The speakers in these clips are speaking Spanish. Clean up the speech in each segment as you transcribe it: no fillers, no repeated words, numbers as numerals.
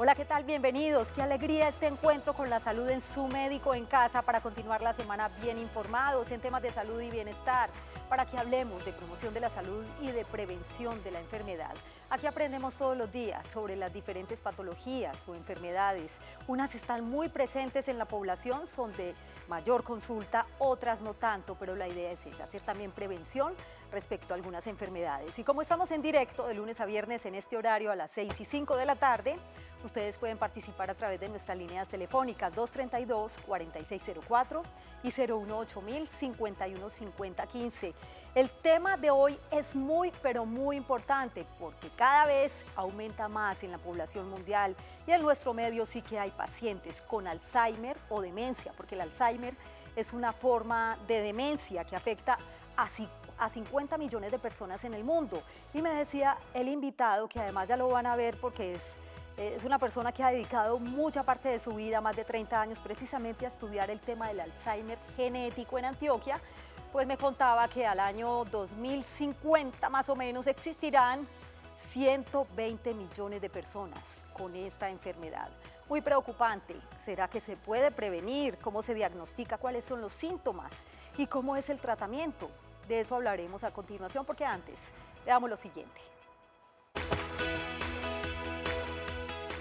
Hola, ¿qué tal? Bienvenidos. Qué alegría este encuentro con la salud en su médico en casa para continuar la semana bien informados en temas de salud y bienestar, para que hablemos de promoción de la salud y de prevención de la enfermedad. Aquí aprendemos todos los días sobre las diferentes patologías o enfermedades. Unas están muy presentes en la población, son de mayor consulta, otras no tanto, pero la idea es esa, hacer también prevención respecto a algunas enfermedades. Y como estamos en directo de lunes a viernes en este horario a las 6 y 5 de la tarde, ustedes pueden participar a través de nuestras líneas telefónicas 232-4604 y 018-000-515015. El tema de hoy es muy, pero muy importante porque cada vez aumenta más en la población mundial y en nuestro medio sí que hay pacientes con Alzheimer o demencia, porque el Alzheimer es una forma de demencia que afecta a 50 millones de personas en el mundo. Y me decía el invitado, que además ya lo van a ver porque es una persona que ha dedicado mucha parte de su vida, más de 30 años, precisamente a estudiar el tema del Alzheimer genético en Antioquia, pues me contaba que al año 2050 más o menos existirán 120 millones de personas con esta enfermedad. Muy preocupante. ¿Será que se puede prevenir? ¿Cómo se diagnostica? ¿Cuáles son los síntomas? ¿Y cómo es el tratamiento? De eso hablaremos a continuación, porque antes veamos lo siguiente.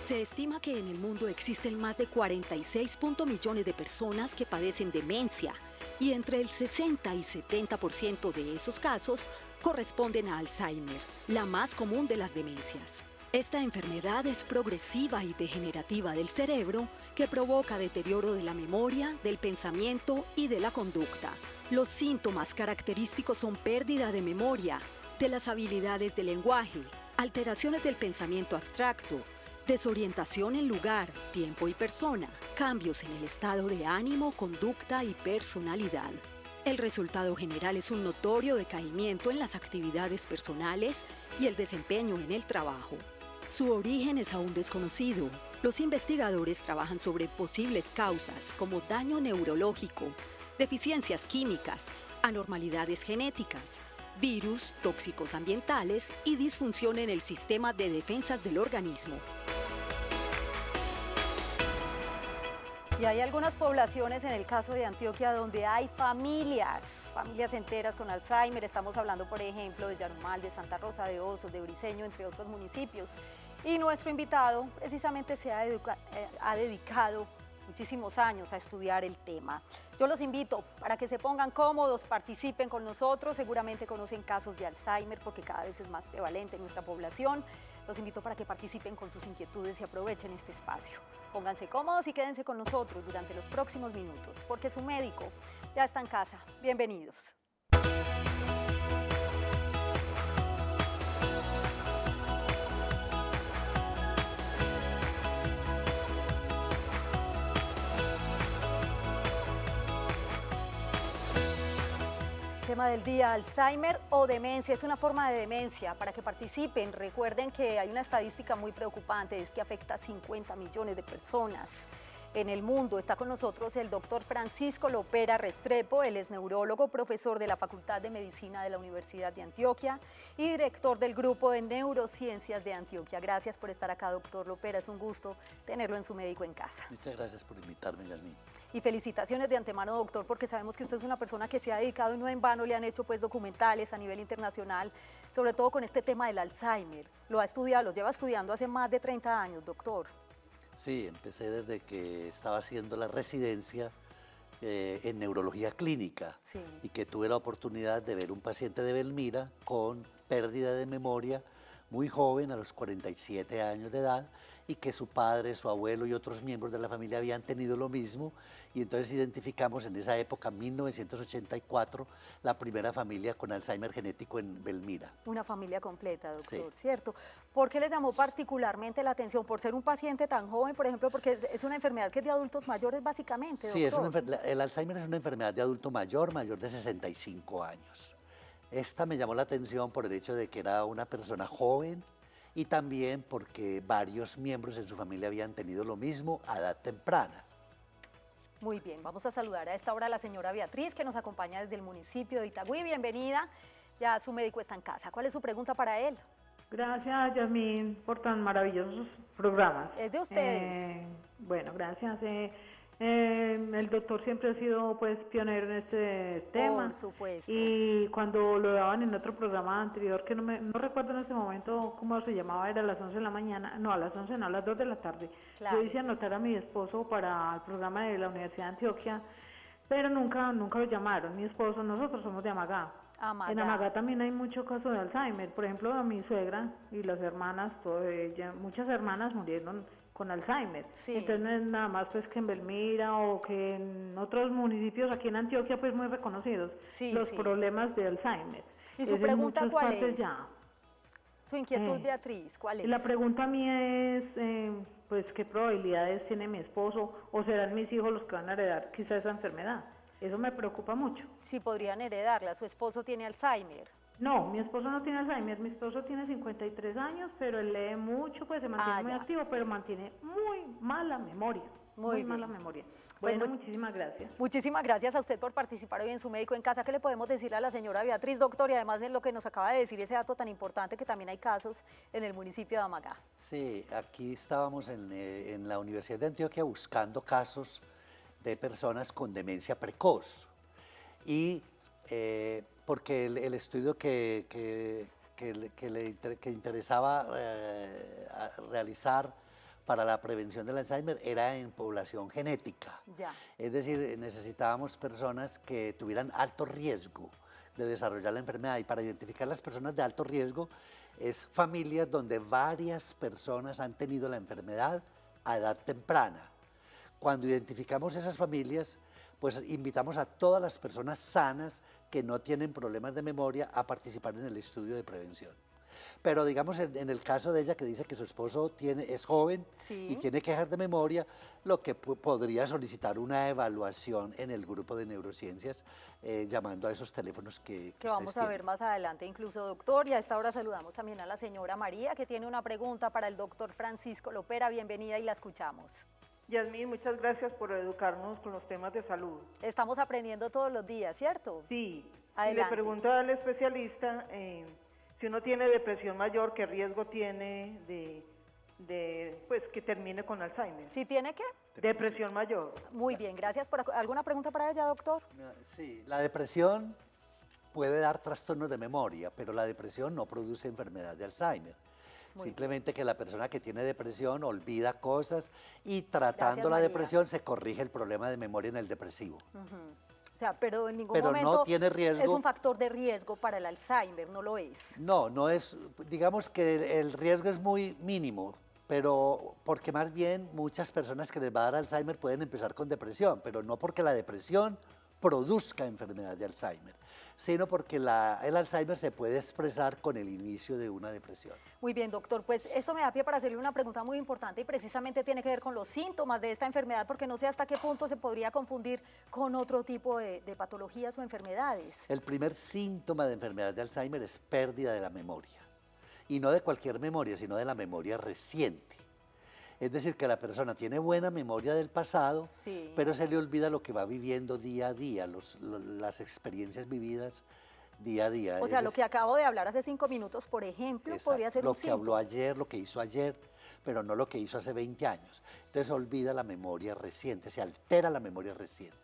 Se estima que en el mundo existen más de 46 millones de personas que padecen demencia y entre el 60 y 70% de esos casos corresponden a Alzheimer, la más común de las demencias. Esta enfermedad es progresiva y degenerativa del cerebro que provoca deterioro de la memoria, del pensamiento y de la conducta. Los síntomas característicos son pérdida de memoria, de las habilidades de lenguaje, alteraciones del pensamiento abstracto, desorientación en lugar, tiempo y persona, cambios en el estado de ánimo, conducta y personalidad. El resultado general es un notorio decaimiento en las actividades personales y el desempeño en el trabajo. Su origen es aún desconocido. Los investigadores trabajan sobre posibles causas como daño neurológico, deficiencias químicas, anormalidades genéticas, virus, tóxicos ambientales y disfunción en el sistema de defensas del organismo. Y hay algunas poblaciones, en el caso de Antioquia, donde hay familias enteras con Alzheimer. Estamos hablando, por ejemplo, de Yarumal, de Santa Rosa de Osos, de Briceño, entre otros municipios. Y nuestro invitado precisamente ha dedicado muchísimos años a estudiar el tema. Yo los invito para que se pongan cómodos, participen con nosotros. Seguramente conocen casos de Alzheimer porque cada vez es más prevalente en nuestra población. Los invito para que participen con sus inquietudes y aprovechen este espacio. Pónganse cómodos y quédense con nosotros durante los próximos minutos, porque su médico ya está en casa. Bienvenidos. Tema del día, Alzheimer o demencia. Es una forma de demencia. Para que participen, recuerden que hay una estadística muy preocupante, es que afecta a 50 millones de personas en el mundo. Está con nosotros el doctor Francisco Lopera Restrepo. Él es neurólogo, profesor de la Facultad de Medicina de la Universidad de Antioquia y director del Grupo de Neurociencias de Antioquia. Gracias por estar acá, doctor Lopera. Es un gusto tenerlo en su médico en casa. Muchas gracias por invitarme, Yasmín. Y felicitaciones de antemano, doctor, porque sabemos que usted es una persona que se ha dedicado y no en vano le han hecho pues documentales a nivel internacional, sobre todo con este tema del Alzheimer. Lo ha estudiado, lo lleva estudiando hace más de 30 años, doctor. Sí, empecé desde que estaba haciendo la residencia en neurología clínica, Sí. y que tuve la oportunidad de ver un paciente de Belmira con pérdida de memoria muy joven, a los 47 años de edad, y que su padre, su abuelo y otros miembros de la familia habían tenido lo mismo, y entonces identificamos en esa época, 1984, la primera familia con Alzheimer genético en Belmira. Una familia completa, doctor, Sí. ¿cierto? ¿Por qué les llamó particularmente la atención? ¿Por ser un paciente tan joven, por ejemplo? Porque es una enfermedad que es de adultos mayores, básicamente, Sí, doctor. el Alzheimer es una enfermedad de adulto mayor, mayor de 65 años. Esta me llamó la atención por el hecho de que era una persona joven y también porque varios miembros en su familia habían tenido lo mismo a edad temprana. Muy bien, vamos a saludar a esta hora a la señora Beatriz, que nos acompaña desde el municipio de Itagüí. Bienvenida, ya su médico está en casa. ¿Cuál es su pregunta para él? Gracias, Yasmín, por tan maravillosos programas. Es de ustedes. Bueno, gracias. El doctor siempre ha sido pues pionero en este tema. Por supuesto. Y cuando lo daban en otro programa anterior, que no recuerdo en este momento cómo se llamaba, era a las 11 de la mañana, no, a las 11 no, a las 2 de la tarde. Claro. Yo hice anotar a mi esposo para el programa de la Universidad de Antioquia, pero nunca lo llamaron. Mi esposo, nosotros somos de Amagá. Amagá. En Amagá también hay mucho caso de Alzheimer. Por ejemplo, a mi suegra y las hermanas, muchas hermanas murieron con Alzheimer. Sí. Entonces no es nada más pues que en Belmira o que en otros municipios aquí en Antioquia pues muy reconocidos Sí, los sí. problemas de Alzheimer. ¿Y su Es en pregunta muchas cuál partes es? ya. Su inquietud, Eh, Beatriz, ¿cuál es? La pregunta mía es, pues, ¿qué probabilidades tiene mi esposo o serán mis hijos los que van a heredar quizá esa enfermedad? Eso me preocupa mucho. Si podrían heredarla. Su esposo tiene Alzheimer. No, mi esposo no tiene Alzheimer, mi esposo tiene 53 años, pero él lee mucho, pues se mantiene muy ya. activo, pero mantiene muy mala memoria. Muy bien. Mala memoria. Pues Bueno, muchísimas gracias. Muchísimas gracias a usted por participar hoy en Su Médico en Casa. ¿Qué le podemos decir a la señora Beatriz, doctor? Y además de lo que nos acaba de decir, ese dato tan importante que también hay casos en el municipio de Amagá. Sí, aquí estábamos en la Universidad de Antioquia buscando casos de personas con demencia precoz. Y porque el estudio que interesaba realizar para la prevención del Alzheimer era en población genética. Ya. Es decir, necesitábamos personas que tuvieran alto riesgo de desarrollar la enfermedad. Y para identificar las personas de alto riesgo es familias donde varias personas han tenido la enfermedad a edad temprana. Cuando identificamos esas familias, pues invitamos a todas las personas sanas que no tienen problemas de memoria a participar en el estudio de prevención. Pero digamos en el caso de ella que dice que su esposo es joven Sí. y tiene quejas de memoria, lo que podría solicitar una evaluación en el grupo de neurociencias llamando a esos teléfonos que vamos ustedes a ver tienen. más adelante incluso, doctor. Y a esta hora saludamos también a la señora María, que tiene una pregunta para el doctor Francisco Lopera. Bienvenida y la escuchamos. Yasmín, muchas gracias por educarnos con los temas de salud. Estamos aprendiendo todos los días, ¿cierto? Sí, Adelante. le pregunto al especialista si uno tiene depresión mayor, ¿qué riesgo tiene pues, que termine con Alzheimer? ¿Sí tiene qué? Depresión mayor. Muy bien, gracias. ¿Alguna pregunta para ella, doctor? Sí, la depresión puede dar trastornos de memoria, pero la depresión no produce enfermedad de Alzheimer. Simplemente que la persona que tiene depresión olvida cosas y tratando la María. depresión se corrige el problema de memoria en el depresivo. O sea, pero en ningún Pero momento no tiene riesgo. es un factor de riesgo para el Alzheimer, no lo es. No, no es, digamos que el riesgo es muy mínimo, pero porque más bien muchas personas que les va a dar Alzheimer pueden empezar con depresión, pero no porque la depresión produzca enfermedad de Alzheimer, sino porque el Alzheimer se puede expresar con el inicio de una depresión. Muy bien, doctor, pues esto me da pie para hacerle una pregunta muy importante y precisamente tiene que ver con los síntomas de esta enfermedad, porque no sé hasta qué punto se podría confundir con otro tipo de patologías o enfermedades. El primer síntoma de enfermedad de Alzheimer es pérdida de la memoria, y no de cualquier memoria, sino de la memoria reciente. Es decir, que la persona tiene buena memoria del pasado, Sí. pero se le olvida lo que va viviendo día a día, las experiencias vividas día a día. O sea, lo que acabo de hablar hace 5 minutos, por ejemplo, Exacto, podría ser lo un que síntoma. habló ayer, lo que hizo ayer, pero no lo que hizo hace 20 años. Entonces olvida la memoria reciente, se altera la memoria reciente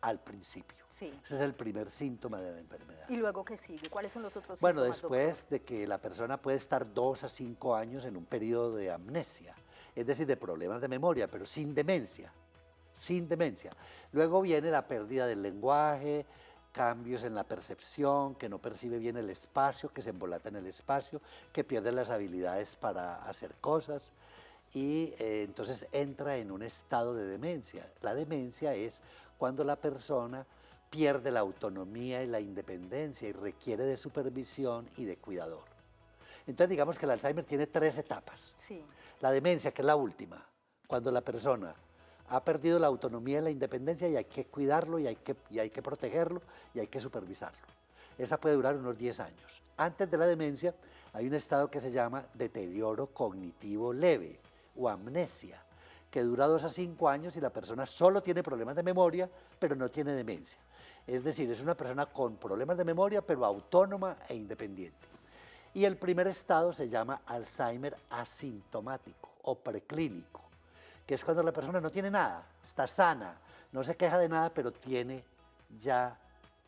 al principio. Sí. Ese es el primer síntoma de la enfermedad. ¿Y luego qué sigue? ¿Cuáles son los otros Bueno, síntomas, después de que la persona puede estar 2 a 5 años en un periodo de amnesia, es decir, de problemas de memoria, pero sin demencia, sin demencia. Luego viene la pérdida del lenguaje, cambios en la percepción, que no percibe bien el espacio, que se embolata en el espacio, que pierde las habilidades para hacer cosas y entonces entra en un estado de demencia. La demencia es cuando la persona pierde la autonomía y la independencia y requiere de supervisión y de cuidador. Entonces digamos que el Alzheimer tiene 3 etapas. Sí. La demencia, que es la última, cuando la persona ha perdido la autonomía y la independencia y hay que cuidarlo y hay que protegerlo y hay que supervisarlo. Esa puede durar unos 10 años. Antes de la demencia hay un estado que se llama deterioro cognitivo leve o amnesia, que dura 2 a 5 años y la persona solo tiene problemas de memoria, pero no tiene demencia. Es decir, es una persona con problemas de memoria, pero autónoma e independiente. Y el primer estado se llama Alzheimer asintomático o preclínico, que es cuando la persona no tiene nada, está sana, no se queja de nada, pero tiene ya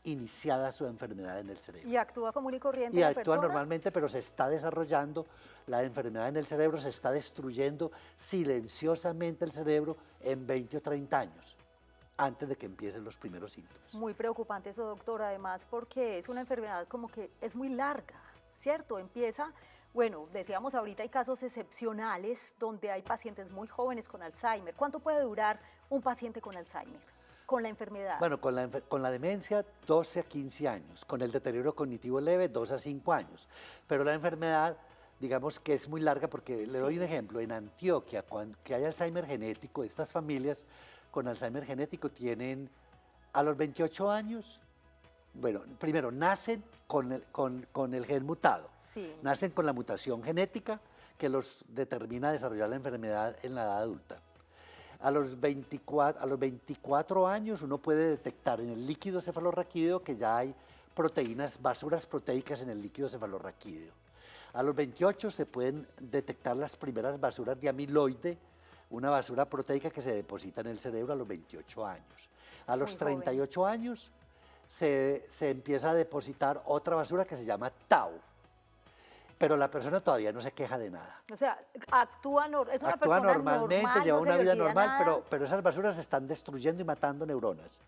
iniciada su enfermedad en el cerebro. ¿Y actúa común y corriente Y la actúa persona? normalmente, pero se está desarrollando la enfermedad en el cerebro, se está destruyendo silenciosamente el cerebro en 20 o 30 años, antes de que empiecen los primeros síntomas. Muy preocupante eso, doctor, además porque es una enfermedad como que es muy larga, ¿cierto? Empieza, bueno, decíamos ahorita hay casos excepcionales donde hay pacientes muy jóvenes con Alzheimer. ¿Cuánto puede durar un paciente con Alzheimer, con la enfermedad? Bueno, con la demencia 12 a 15 años, con el deterioro cognitivo leve 2 a 5 años, pero la enfermedad digamos que es muy larga porque le doy un ejemplo, en Antioquia, que hay Alzheimer genético, estas familias con Alzheimer genético tienen a los 28 años, bueno, primero nacen con el gen mutado, Sí. nacen con la mutación genética que los determina a desarrollar la enfermedad en la edad adulta. A los 24 años uno puede detectar en el líquido cefalorraquídeo que ya hay proteínas, basuras proteicas en el líquido cefalorraquídeo. A los 28 se pueden detectar las primeras basuras de amiloide, una basura proteica que se deposita en el cerebro a los 28 años. A los Muy joven. 38 años se empieza a depositar otra basura que se llama tau, pero la persona todavía no se queja de nada. O sea, actúa, es una Actúa persona normalmente, normal, lleva no se una le vida olvida normal, nada. pero esas basuras se están destruyendo y matando neuronas.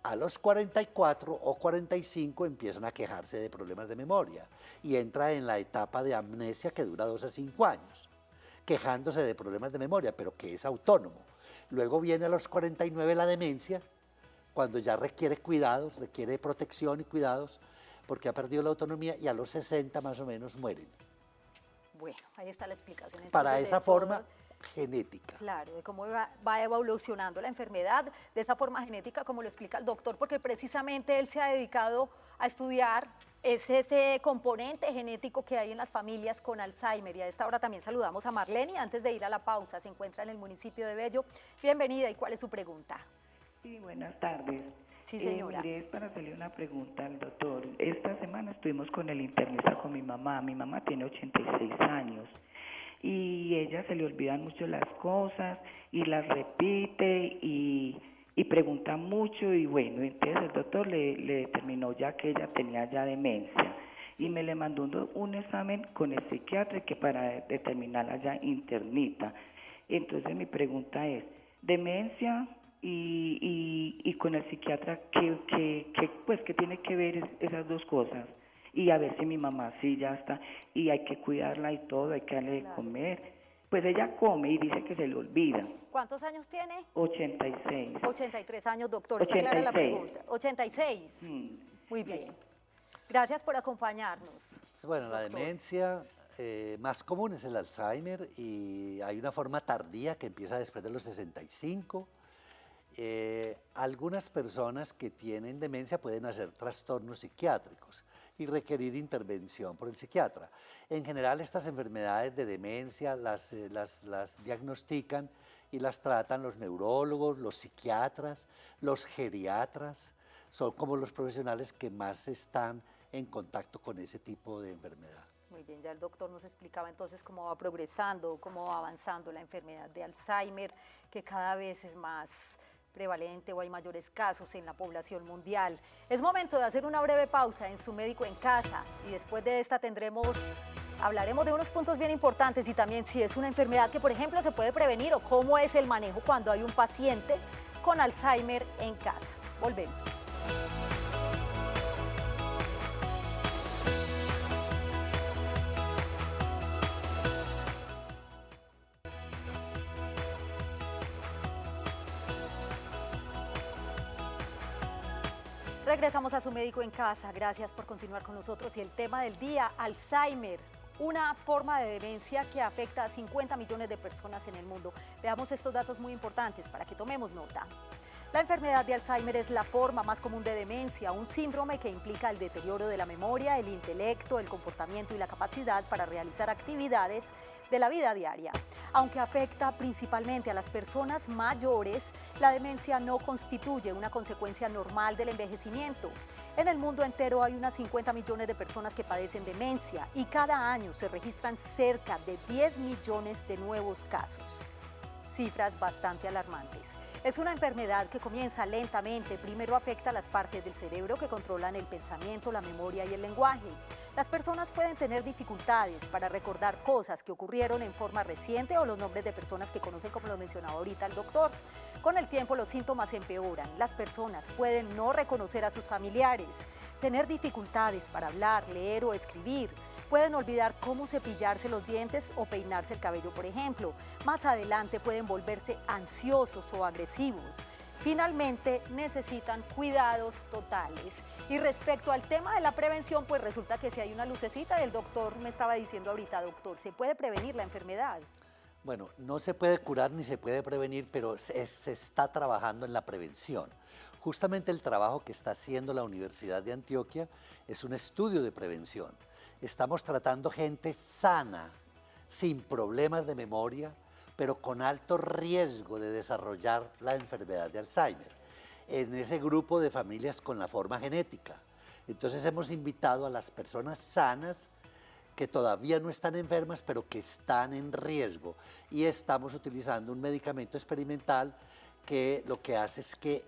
A los 44 o 45 empiezan a quejarse de problemas de memoria y entra en la etapa de amnesia que dura 2 a 5 años, quejándose de problemas de memoria, pero que es autónomo. Luego viene a los 49 la demencia, cuando ya requiere cuidados, requiere protección y cuidados, porque ha perdido la autonomía, y a los 60 más o menos mueren. Bueno, ahí está la explicación. Entonces, Para de esa todo, forma genética. claro, de cómo va evolucionando la enfermedad, de esa forma genética, como lo explica el doctor, porque precisamente él se ha dedicado a estudiar ese componente genético que hay en las familias con Alzheimer. Y a esta hora también saludamos a Marlene, antes de ir a la pausa, se encuentra en el municipio de Bello. Bienvenida, ¿y cuál es su pregunta? Sí, buenas tardes. Sí, señora. Mire, es para hacerle una pregunta al doctor. Esta semana estuvimos con el internista con mi mamá. Mi mamá tiene 86 años y ella se le olvidan mucho las cosas y las repite y pregunta mucho y bueno, entonces el doctor le determinó ya que ella tenía ya demencia y me le mandó un examen con el psiquiatra que para determinarla ya internita. Entonces mi pregunta es, ¿demencia y con el psiquiatra qué tiene que ver esas dos cosas? Y a ver si mi mamá sí ya está, y hay que cuidarla y todo, hay que darle de comer. Pues ella come y dice que se le olvida. ¿Cuántos años tiene? 86. 83 años, doctor, está clara la 86. pregunta. 86. Mm. Muy bien. Gracias por acompañarnos. Bueno, la doctor. demencia más común es el Alzheimer y hay una forma tardía que empieza después de los 65. Algunas personas que tienen demencia pueden hacer trastornos psiquiátricos y requerir intervención por el psiquiatra. En general, estas enfermedades de demencia las diagnostican y las tratan los neurólogos, los psiquiatras, los geriatras. Son como los profesionales que más están en contacto con ese tipo de enfermedad. Muy bien, ya el doctor nos explicaba entonces cómo va progresando, cómo va avanzando la enfermedad de Alzheimer, que cada vez es más prevalente o hay mayores casos en la población mundial. Es momento de hacer una breve pausa en Su Médico en Casa y después de esta hablaremos de unos puntos bien importantes y también si es una enfermedad que, por ejemplo, se puede prevenir o cómo es el manejo cuando hay un paciente con Alzheimer en casa. Volvemos. Regresamos a Su Médico en Casa. Gracias por continuar con nosotros. Y el tema del día, Alzheimer, una forma de demencia que afecta a 50 millones de personas en el mundo. Veamos estos datos muy importantes para que tomemos nota. La enfermedad de Alzheimer es la forma más común de demencia, un síndrome que implica el deterioro de la memoria, el intelecto, el comportamiento y la capacidad para realizar actividades de la vida diaria. Aunque afecta principalmente a las personas mayores, la demencia no constituye una consecuencia normal del envejecimiento. En el mundo entero hay unas 50 millones de personas que padecen demencia y cada año se registran cerca de 10 millones de nuevos casos. Cifras bastante alarmantes. Es una enfermedad que comienza lentamente. Primero afecta las partes del cerebro que controlan el pensamiento, la memoria y el lenguaje. Las personas pueden tener dificultades para recordar cosas que ocurrieron en forma reciente o los nombres de personas que conocen, como lo mencionaba ahorita el doctor. Con el tiempo los síntomas empeoran. Las personas pueden no reconocer a sus familiares, tener dificultades para hablar, leer o escribir. Pueden olvidar cómo cepillarse los dientes o peinarse el cabello, por ejemplo. Más adelante pueden volverse ansiosos o agresivos. Finalmente, necesitan cuidados totales. Y respecto al tema de la prevención, pues resulta que si hay una lucecita, el doctor me estaba diciendo ahorita, doctor, ¿se puede prevenir la enfermedad? Bueno, no se puede curar ni se puede prevenir, pero se está trabajando en la prevención. Justamente el trabajo que está haciendo la Universidad de Antioquia es un estudio de prevención. Estamos tratando gente sana, sin problemas de memoria, pero con alto riesgo de desarrollar la enfermedad de Alzheimer, en ese grupo de familias con la forma genética. Entonces hemos invitado a las personas sanas que todavía no están enfermas, pero que están en riesgo, y estamos utilizando un medicamento experimental que lo que hace es que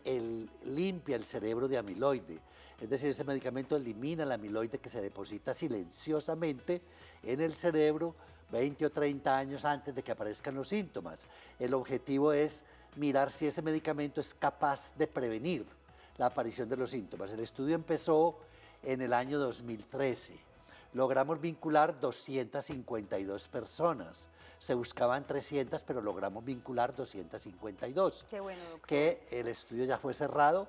limpia el cerebro de amiloide. Es decir, ese medicamento elimina el amiloide que se deposita silenciosamente en el cerebro 20 o 30 años antes de que aparezcan los síntomas. El objetivo es mirar si ese medicamento es capaz de prevenir la aparición de los síntomas. El estudio empezó en el año 2013. Logramos vincular 252 personas. Se buscaban 300, pero logramos vincular 252. Qué bueno, doctor. Que el estudio ya fue cerrado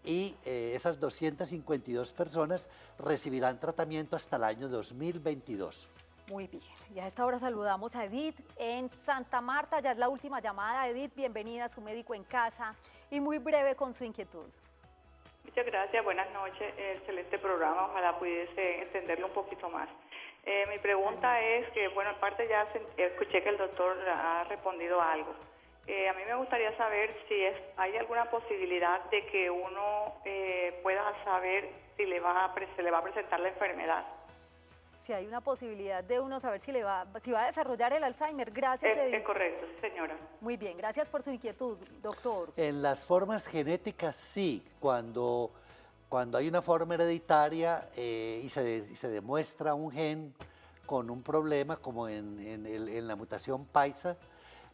y esas 252 personas recibirán tratamiento hasta el año 2022. Muy bien, y a esta hora saludamos a Edith en Santa Marta, ya es la última llamada. Edith, bienvenida a Su Médico en Casa y muy breve con su inquietud. Muchas gracias, buenas noches, excelente programa, ojalá pudiese entenderlo un poquito más. Mi pregunta es que, bueno, en parte ya escuché que el doctor ha respondido algo. A mí me gustaría saber si hay alguna posibilidad de que uno pueda saber si se le va a presentar la enfermedad. Si hay una posibilidad de uno saber si va a desarrollar el Alzheimer. Gracias, Edith. Es correcto, sí, señora. Muy bien, gracias por su inquietud, doctor. En las formas genéticas sí, cuando hay una forma hereditaria y se demuestra un gen con un problema, como en la mutación paisa,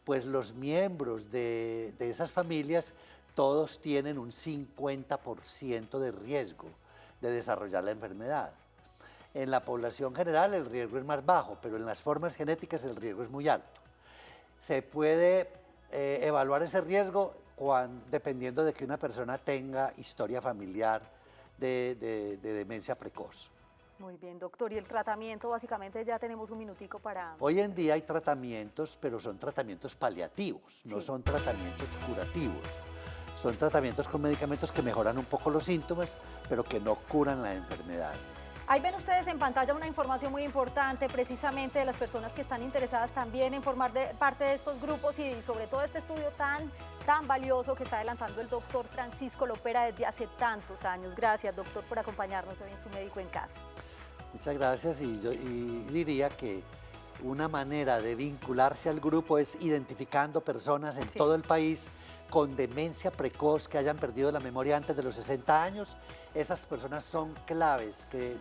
pues los miembros de esas familias todos tienen un 50% de riesgo de desarrollar la enfermedad. En la población general el riesgo es más bajo, pero en las formas genéticas el riesgo es muy alto. Se puede evaluar ese riesgo dependiendo de que una persona tenga historia familiar de demencia precoz. Muy bien, doctor. ¿Y el tratamiento? Básicamente ya tenemos un minutico para... Hoy en día hay tratamientos, pero son tratamientos paliativos, no son tratamientos curativos. Son tratamientos con medicamentos que mejoran un poco los síntomas, pero que no curan la enfermedad. Ahí ven ustedes en pantalla una información muy importante, precisamente de las personas que están interesadas también en formar parte de estos grupos y sobre todo este estudio tan valioso que está adelantando el doctor Francisco Lopera desde hace tantos años. Gracias, doctor, por acompañarnos hoy en Su Médico en Casa. Muchas gracias, y diría que una manera de vincularse al grupo es identificando personas en todo el país con demencia precoz que hayan perdido la memoria antes de los 60 años. Esas personas son claves que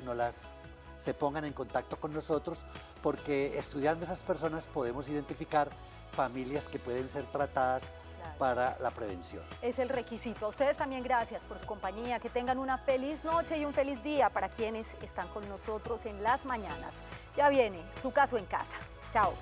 se pongan en contacto con nosotros, porque estudiando esas personas podemos identificar familias que pueden ser tratadas para la prevención. Es el requisito. A ustedes también gracias por su compañía. Que tengan una feliz noche y un feliz día para quienes están con nosotros en las mañanas. Ya viene Su Caso en Casa. Chao.